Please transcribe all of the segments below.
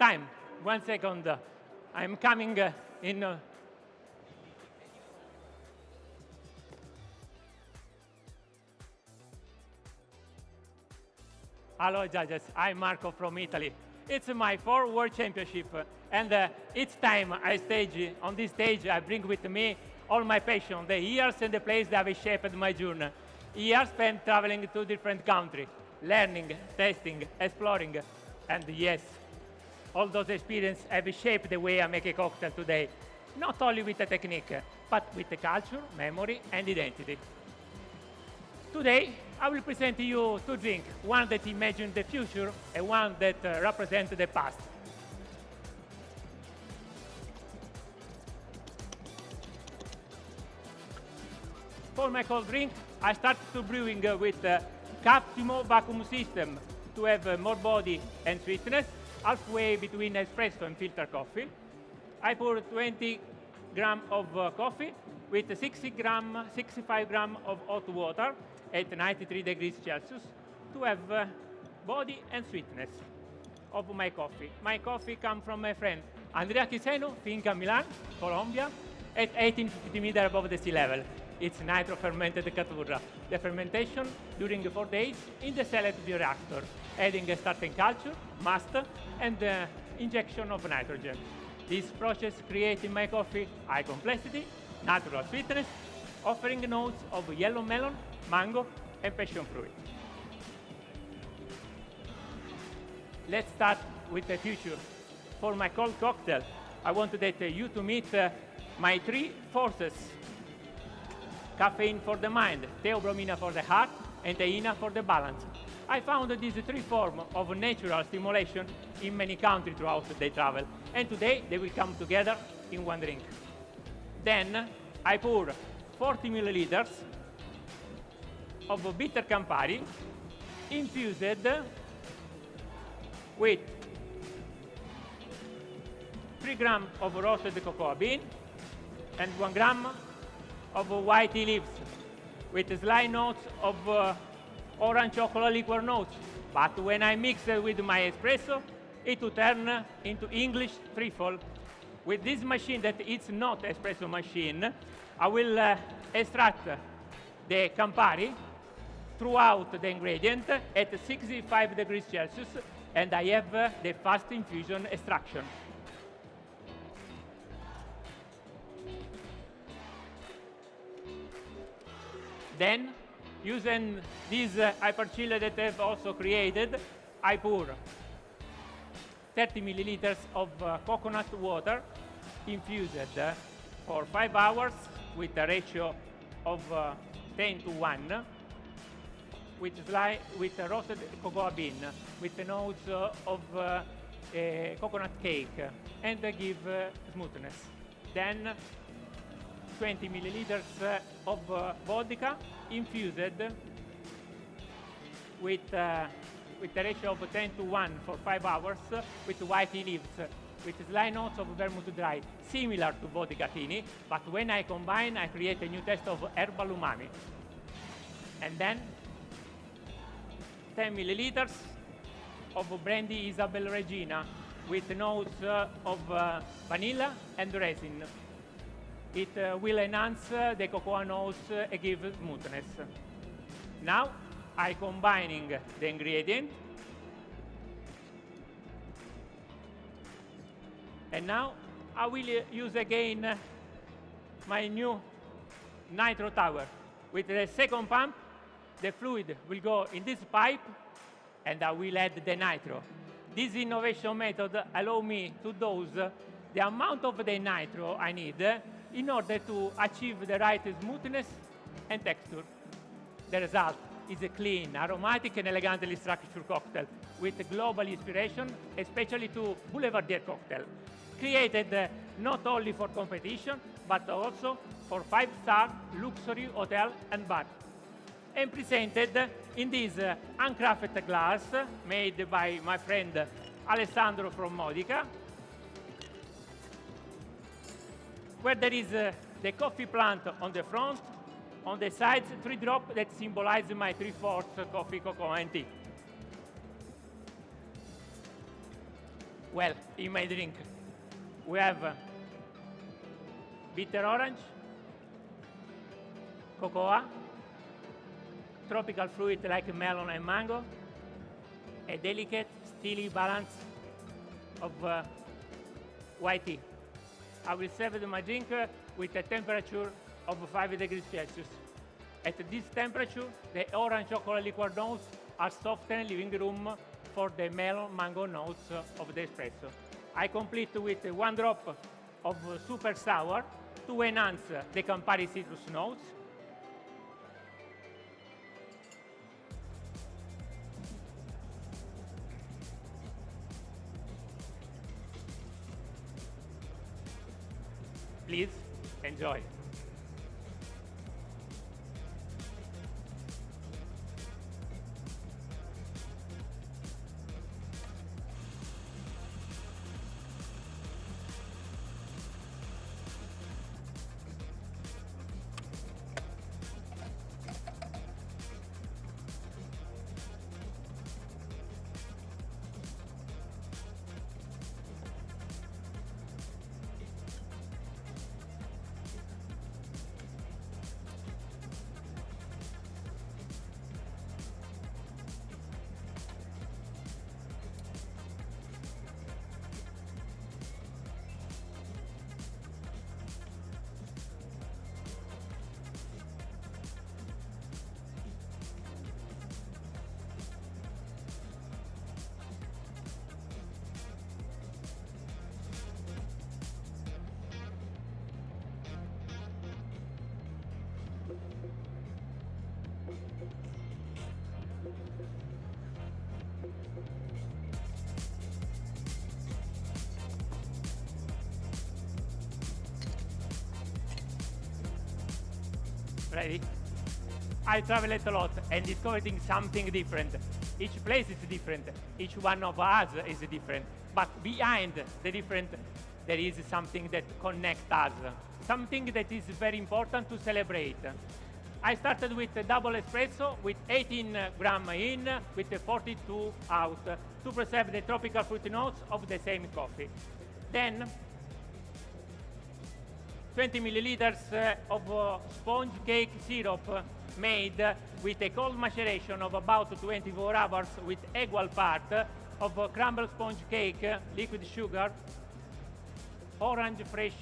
Time. 1 second. I'm coming in. Hello, judges. I'm Marco from Italy. It's my 4th World Championship, and each time I stage on this stage, I bring with me all my passion, the years and the place that have shaped my journey. Years spent traveling to different countries, learning, testing, exploring, and yes, all those experiences have shaped the way I make a cocktail today, not only with the technique, but with the culture, memory, and identity. Today, I will present to you two drinks, one that imagines the future and one that represents the past. For my cold drink, I started to brewing with Captimo vacuum system to have more body and sweetness, halfway between espresso and filter coffee. I pour 20 grams of coffee with 65 grams of hot water at 93 degrees Celsius to have body and sweetness of my coffee. My coffee comes from my friend Andrea Chiseno, Finca Milan, Colombia, at 1850 meters above the sea level. It's nitro-fermented caturra. The fermentation during 4 days in the cell bioreactor, adding a starting culture, must, and injection of nitrogen. This process creates in my coffee high complexity, natural sweetness, offering notes of yellow melon, mango, and passion fruit. Let's start with the future. For my cold cocktail, I want that you to meet my 3 forces. Caffeine for the mind, theobromina for the heart, and theina for the balance. I found these 3 forms of natural stimulation in many countries throughout the travel, and today they will come together in one drink. Then I pour 40 milliliters of bitter Campari infused with 3 grams of roasted cocoa bean and 1 gram of white tea leaves with slight notes of orange chocolate liqueur notes. But when I mix it with my espresso, it will turn into English trefoil. With this machine that is not espresso machine, I will extract the Campari throughout the ingredient at 65 degrees Celsius, and I have the fast infusion extraction. Then, using this hyperchiller that I've also created, I pour 30 milliliters of coconut water infused for 5 hours with a ratio of 10 to 1 with roasted cocoa bean with the notes of coconut cake and give smoothness. Then 20 milliliters of vodka infused with a ratio of 10 to 1 for 5 hours with white tea leaves, with slight notes of vermouth dry, similar to vodka tini, but when I combine, I create a new taste of herbal umami. And then 10 milliliters of brandy Isabel Regina with notes of vanilla and resin. It will enhance the cocoa notes and give smoothness. Now, I'm combining the ingredient. And now, I will use again my new nitro tower. With the second pump, the fluid will go in this pipe, and I will add the nitro. This innovation method allows me to dose the amount of the nitro I need in order to achieve the right smoothness and texture. The result is a clean, aromatic, and elegantly structured cocktail with global inspiration, especially to Boulevardier cocktail, created not only for competition, but also for 5-star luxury hotel and bar, and presented in this handcrafted glass made by my friend Alessandro from Modica, where there is the coffee plant on the front, on the sides, 3 drops that symbolize my 3/4 coffee, cocoa, and tea. Well, in my drink, we have bitter orange, cocoa, tropical fruit like melon and mango, a delicate, steely balance of white tea. I will serve my drink with a temperature of 5 degrees Celsius. At this temperature, the orange chocolate liqueur notes are softened, leaving room for the melon mango notes of the espresso. I complete with 1 drop of super sour to enhance the Campari citrus notes. Please enjoy. Ready? I traveled a lot and discovering something different. Each place is different. Each one of us is different. But behind the different, there is something that connects us. Something that is very important to celebrate. I started with a double espresso with 18 grams in, with 42 out, to preserve the tropical fruit notes of the same coffee. Then 20 milliliters of sponge cake syrup made with a cold maceration of about 24 hours with equal part of crumble sponge cake, liquid sugar, orange fresh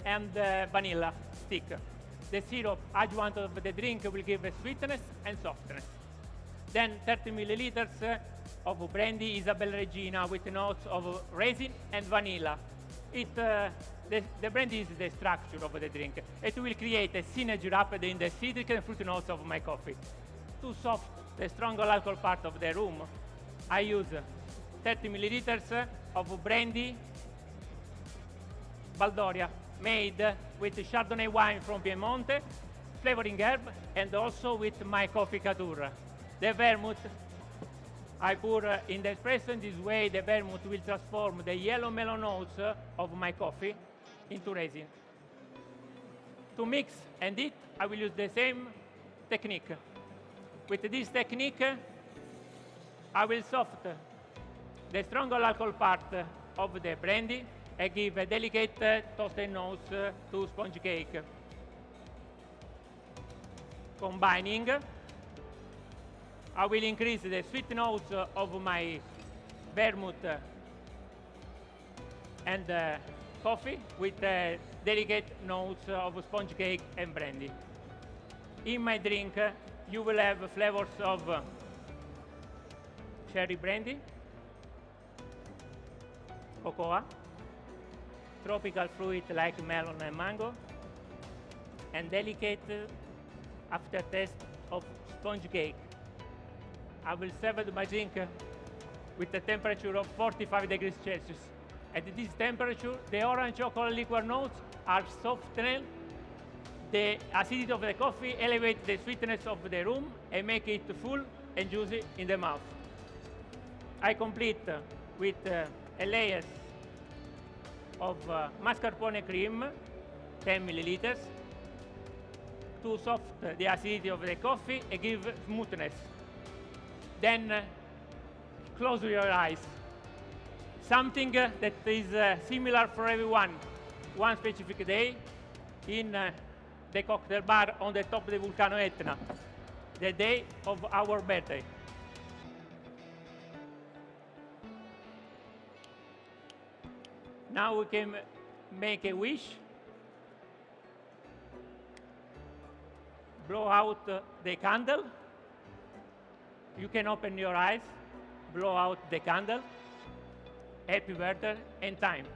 and vanilla stick. The syrup adjuvant of the drink will give a sweetness and softness. Then 30 milliliters of brandy Isabel Regina with notes of resin and vanilla. The brandy is the structure of the drink. It will create a synergy wrapped in the citric and fruit notes of my coffee. To soft the stronger alcohol part of the room, I use 30 milliliters of brandy Baldoria, made with Chardonnay wine from Piemonte, flavoring herb, and also with my coffee couture. The vermouth I pour in the espresso. In this way, the vermouth will transform the yellow melon notes of my coffee into resin. To mix and eat, I will use the same technique. With this technique, I will soften the stronger alcohol part of the brandy and give a delicate toasted notes to sponge cake. Combining, I will increase the sweet notes of my vermouth and coffee with delicate notes of sponge cake and brandy. In my drink, you will have flavors of cherry brandy, cocoa, tropical fruit like melon and mango, and delicate aftertaste of sponge cake. I will serve my drink with a temperature of 45 degrees Celsius. At this temperature, the orange chocolate liqueur notes are softened. The acidity of the coffee elevates the sweetness of the room and make it full and juicy in the mouth. I complete with a layer of mascarpone cream, 10 milliliters, to soften the acidity of the coffee and give smoothness. Then close your eyes, something that is similar for everyone. One specific day in the cocktail bar on the top of the Vulcano Etna, the day of our birthday. Now we can make a wish, blow out the candle. You can open your eyes, blow out the candle. Happy birthday and time.